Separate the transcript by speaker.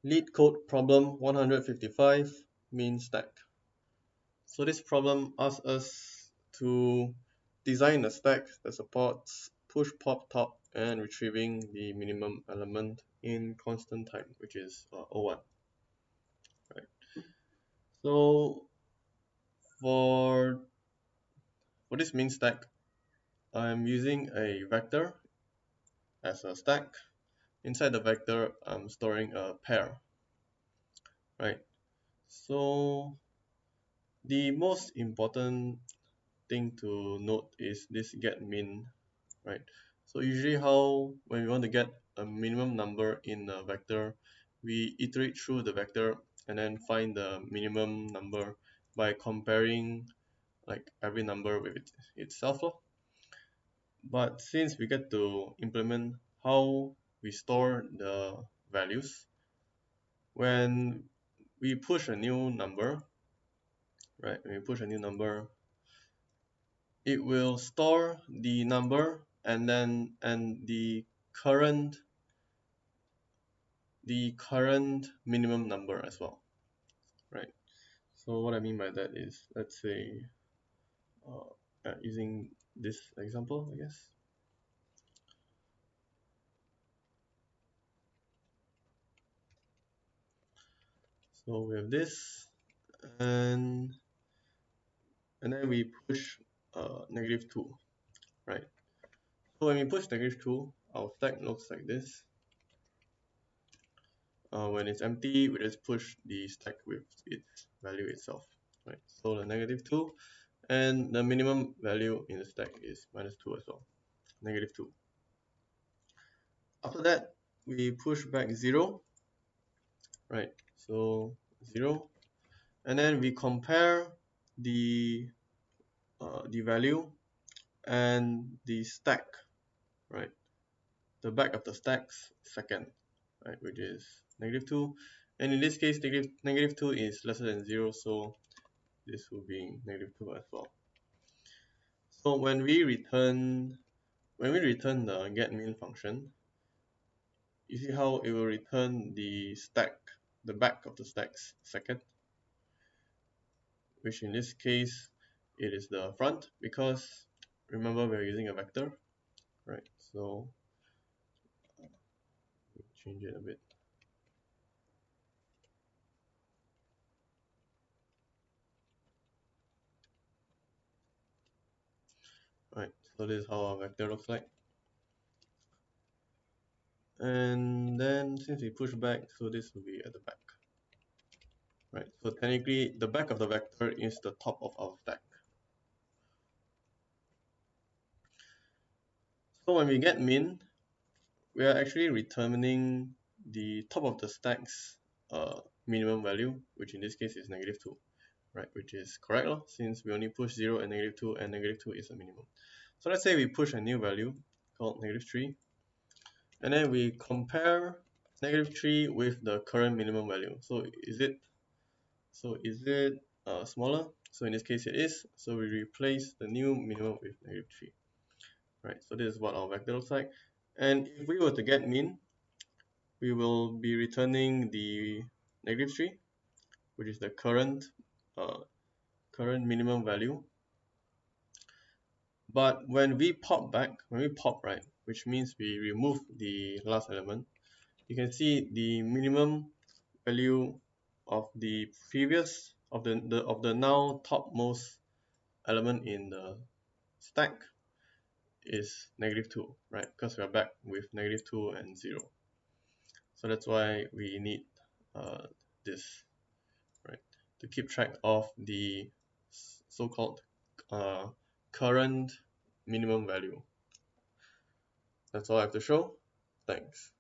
Speaker 1: LeetCode Problem 155, mean stack. So this problem asks us to design a stack that supports push, pop, top, and retrieving the minimum element in constant time, which is O1. Right. So for this mean stack, I'm using a vector as a stack. Inside the vector, I'm storing a pair. Right. So the most important thing to note is this get min, right? So usually when we want to get a minimum number in a vector, we iterate through the vector and then find the minimum number by comparing like every number with itself. But since we get to implement how we store the values, when we push a new number, right? When we push a new number, it will store the number and the current minimum number as well, right? So what I mean by that is, let's say using this example, I guess. So we have this, and then we push -2, right? So when we push -2, our stack looks like this. When it's empty, we just push the stack with its value itself, right? So the -2, and the minimum value in the stack is -2 as well, -2. After that, we push back 0, right? So 0, and then we compare the value and the stack, right? The back of the stack's second, right, which is -2, and in this case, -2 is lesser than 0, so this will be -2 as well. So when we return the getMin function, you see how it will return the stack, the back of the stack's second, which in this case it is the front, because remember we're using a vector, right? So change it a bit. Right, so this is how our vector looks like. And then since we push back, so this will be at the back. Right, so technically the back of the vector is the top of our stack. So when we get min, we are actually returning the top of the stack's minimum value, which in this case is -2, right? Which is correct, since we only push 0 and -2, and -2 is a minimum. So let's say we push a new value called -3, and then we compare -3 with the current minimum value. So is it smaller? So in this case it is. So we replace the new minimum with -3. Right, so this is what our vector looks like. And if we were to get min, we will be returning the -3, which is the current minimum value. But when we pop, right, which means we remove the last element, you can see the minimum value of the previous of the now topmost element in the stack is -2, right? Because we are back with -2 and 0. So that's why we need this, right, to keep track of the so-called current minimum value. That's all I have to show. Thanks.